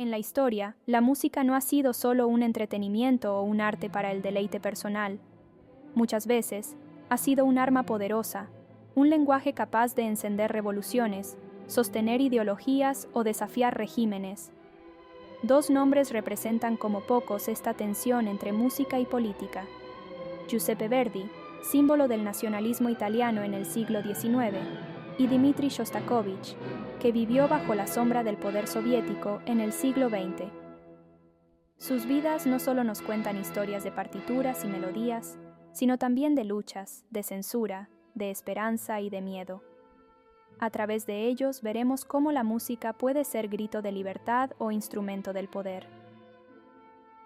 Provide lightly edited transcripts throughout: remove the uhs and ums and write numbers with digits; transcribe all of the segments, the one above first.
En la historia, la música no ha sido solo un entretenimiento o un arte para el deleite personal. Muchas veces, ha sido un arma poderosa, un lenguaje capaz de encender revoluciones, sostener ideologías o desafiar regímenes. Dos nombres representan como pocos esta tensión entre música y política. Giuseppe Verdi, símbolo del nacionalismo italiano en el siglo XIX, y Dmitri Shostakovich, que vivió bajo la sombra del poder soviético en el siglo XX. Sus vidas no solo nos cuentan historias de partituras y melodías, sino también de luchas, de censura, de esperanza y de miedo. A través de ellos veremos cómo la música puede ser grito de libertad o instrumento del poder.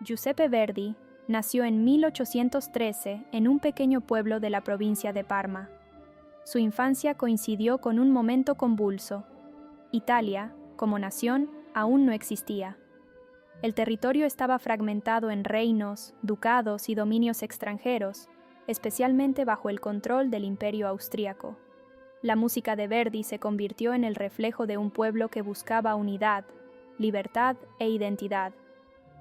Giuseppe Verdi nació en 1813 en un pequeño pueblo de la provincia de Parma. Su infancia coincidió con un momento convulso. Italia, como nación, aún no existía. El territorio estaba fragmentado en reinos, ducados y dominios extranjeros, especialmente bajo el control del Imperio austríaco. La música de Verdi se convirtió en el reflejo de un pueblo que buscaba unidad, libertad e identidad.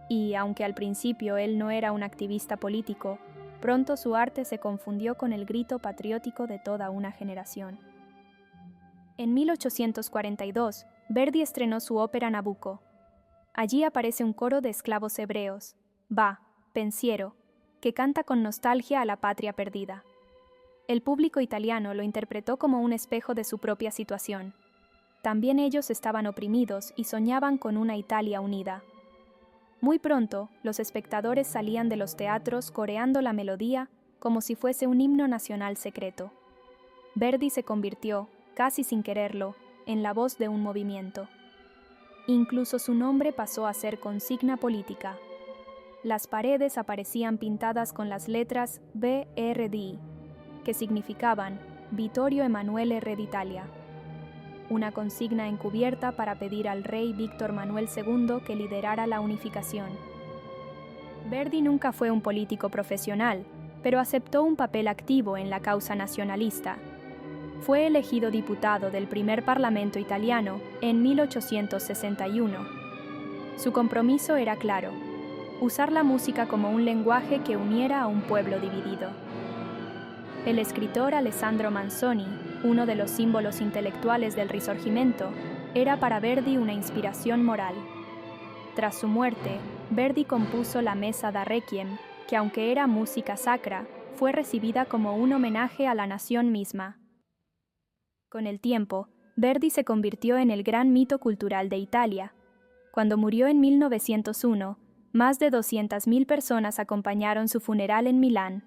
Y, aunque al principio él no era un activista político, pronto su arte se confundió con el grito patriótico de toda una generación. En 1842, Verdi estrenó su ópera Nabucco. Allí aparece un coro de esclavos hebreos, va, pensiero, que canta con nostalgia a la patria perdida. El público italiano lo interpretó como un espejo de su propia situación. También ellos estaban oprimidos y soñaban con una Italia unida. Muy pronto, los espectadores salían de los teatros coreando la melodía como si fuese un himno nacional secreto. Verdi se convirtió, casi sin quererlo, en la voz de un movimiento. Incluso su nombre pasó a ser consigna política. Las paredes aparecían pintadas con las letras VRDI, que significaban Vittorio Emanuele Re d'Italia, una consigna encubierta para pedir al rey Víctor Manuel II que liderara la unificación. Verdi nunca fue un político profesional, pero aceptó un papel activo en la causa nacionalista. Fue elegido diputado del primer Parlamento italiano en 1861. Su compromiso era claro: usar la música como un lenguaje que uniera a un pueblo dividido. El escritor Alessandro Manzoni, uno de los símbolos intelectuales del Risorgimento, era para Verdi una inspiración moral. Tras su muerte, Verdi compuso la Messa da Requiem, que aunque era música sacra, fue recibida como un homenaje a la nación misma. Con el tiempo, Verdi se convirtió en el gran mito cultural de Italia. Cuando murió en 1901, más de 200.000 personas acompañaron su funeral en Milán.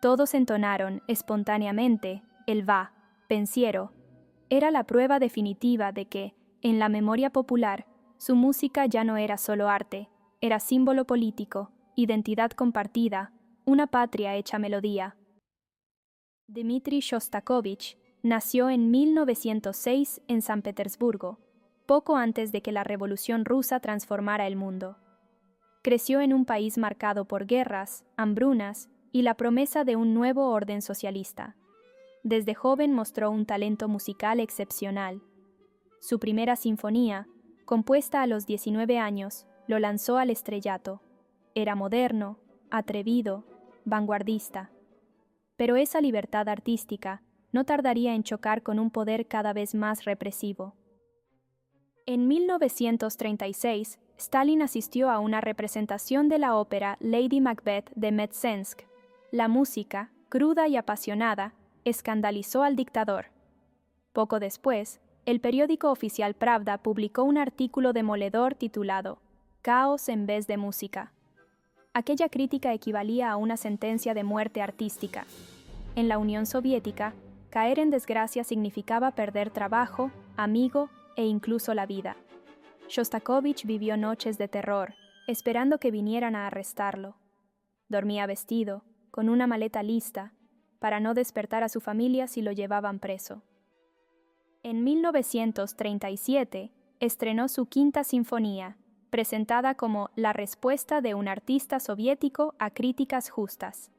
Todos entonaron espontáneamente el va, pensiero. Era la prueba definitiva de que, en la memoria popular, su música ya no era solo arte, era símbolo político, identidad compartida, una patria hecha melodía. Dmitri Shostakovich nació en 1906 en San Petersburgo, poco antes de que la Revolución Rusa transformara el mundo. Creció en un país marcado por guerras, hambrunas y la promesa de un nuevo orden socialista. Desde joven mostró un talento musical excepcional. Su primera sinfonía, compuesta a los 19 años, lo lanzó al estrellato. Era moderno, atrevido, vanguardista. Pero esa libertad artística no tardaría en chocar con un poder cada vez más represivo. En 1936, Stalin asistió a una representación de la ópera Lady Macbeth de Mtsensk. La música, cruda y apasionada, escandalizó al dictador. Poco después, el periódico oficial Pravda publicó un artículo demoledor titulado «Caos en vez de música». Aquella crítica equivalía a una sentencia de muerte artística. En la Unión Soviética, caer en desgracia significaba perder trabajo, amigo e incluso la vida. Shostakovich vivió noches de terror, esperando que vinieran a arrestarlo. Dormía vestido, con una maleta lista, para no despertar a su familia si lo llevaban preso. En 1937, estrenó su Quinta Sinfonía, presentada como la respuesta de un artista soviético a críticas justas.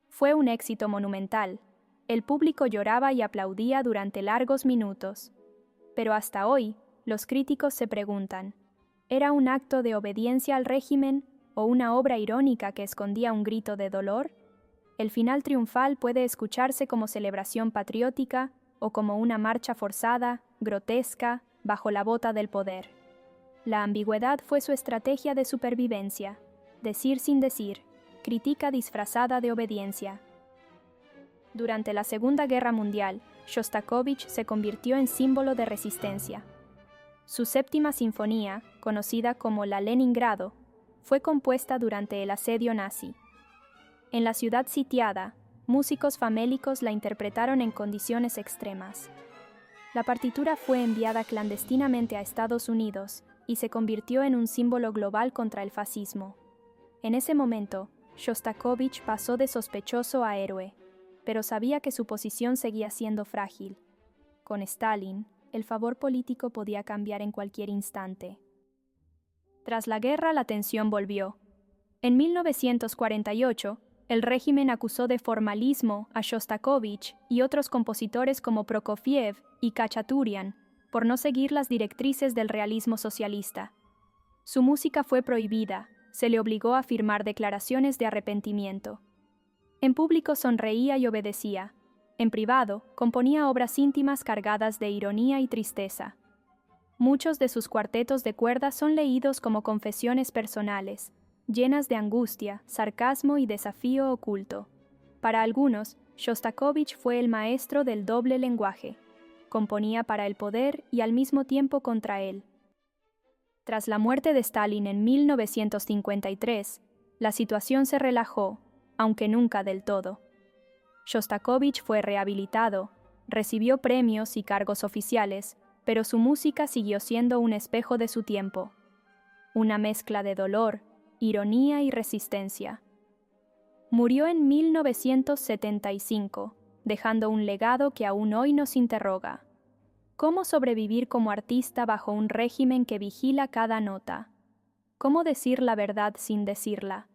Fue un éxito monumental. El público lloraba y aplaudía durante largos minutos. Pero hasta hoy, los críticos se preguntan, ¿Era un acto de obediencia al régimen o una obra irónica que escondía un grito de dolor? El final triunfal puede escucharse como celebración patriótica o como una marcha forzada, grotesca, bajo la bota del poder. La ambigüedad fue su estrategia de supervivencia, decir sin decir, crítica disfrazada de obediencia. Durante la Segunda Guerra Mundial, Shostakovich se convirtió en símbolo de resistencia. Su séptima sinfonía, conocida como la Leningrado, fue compuesta durante el asedio nazi. En la ciudad sitiada, músicos famélicos la interpretaron en condiciones extremas. La partitura fue enviada clandestinamente a Estados Unidos y se convirtió en un símbolo global contra el fascismo. En ese momento, Shostakovich pasó de sospechoso a héroe, pero sabía que su posición seguía siendo frágil. Con Stalin, el favor político podía cambiar en cualquier instante. Tras la guerra, la tensión volvió. En 1948, el régimen acusó de formalismo a Shostakovich y otros compositores como Prokofiev y Khachaturian por no seguir las directrices del realismo socialista. Su música fue prohibida, se le obligó a firmar declaraciones de arrepentimiento. En público sonreía y obedecía. En privado, componía obras íntimas cargadas de ironía y tristeza. Muchos de sus cuartetos de cuerdas son leídos como confesiones personales, llenas de angustia, sarcasmo y desafío oculto. Para algunos, Shostakovich fue el maestro del doble lenguaje. Componía para el poder y al mismo tiempo contra él. Tras la muerte de Stalin en 1953, la situación se relajó, aunque nunca del todo. Shostakovich fue rehabilitado, recibió premios y cargos oficiales, pero su música siguió siendo un espejo de su tiempo. Una mezcla de dolor, ironía y resistencia. Murió en 1975, dejando un legado que aún hoy nos interroga. ¿Cómo sobrevivir como artista bajo un régimen que vigila cada nota? ¿Cómo decir la verdad sin decirla?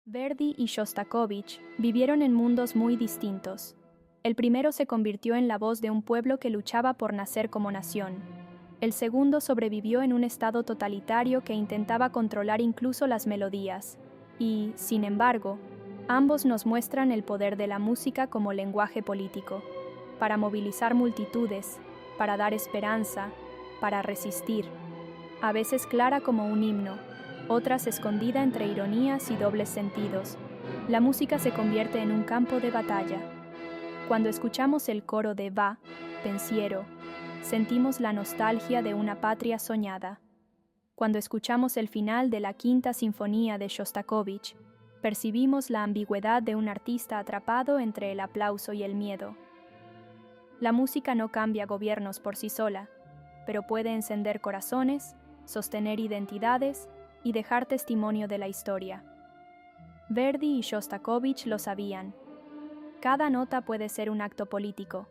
Verdi y Shostakovich vivieron en mundos muy distintos. El primero se convirtió en la voz de un pueblo que luchaba por nacer como nación. El segundo sobrevivió en un estado totalitario que intentaba controlar incluso las melodías. Y, sin embargo, ambos nos muestran el poder de la música como lenguaje político, para movilizar multitudes, para dar esperanza, para resistir, a veces clara como un himno, otras escondida entre ironías y dobles sentidos. La música se convierte en un campo de batalla. Cuando escuchamos el coro de Va, pensiero, sentimos la nostalgia de una patria soñada. Cuando escuchamos el final de la Quinta Sinfonía de Shostakovich, percibimos la ambigüedad de un artista atrapado entre el aplauso y el miedo. La música no cambia gobiernos por sí sola, pero puede encender corazones, sostener identidades y dejar testimonio de la historia. Verdi y Shostakovich lo sabían. Cada nota puede ser un acto político,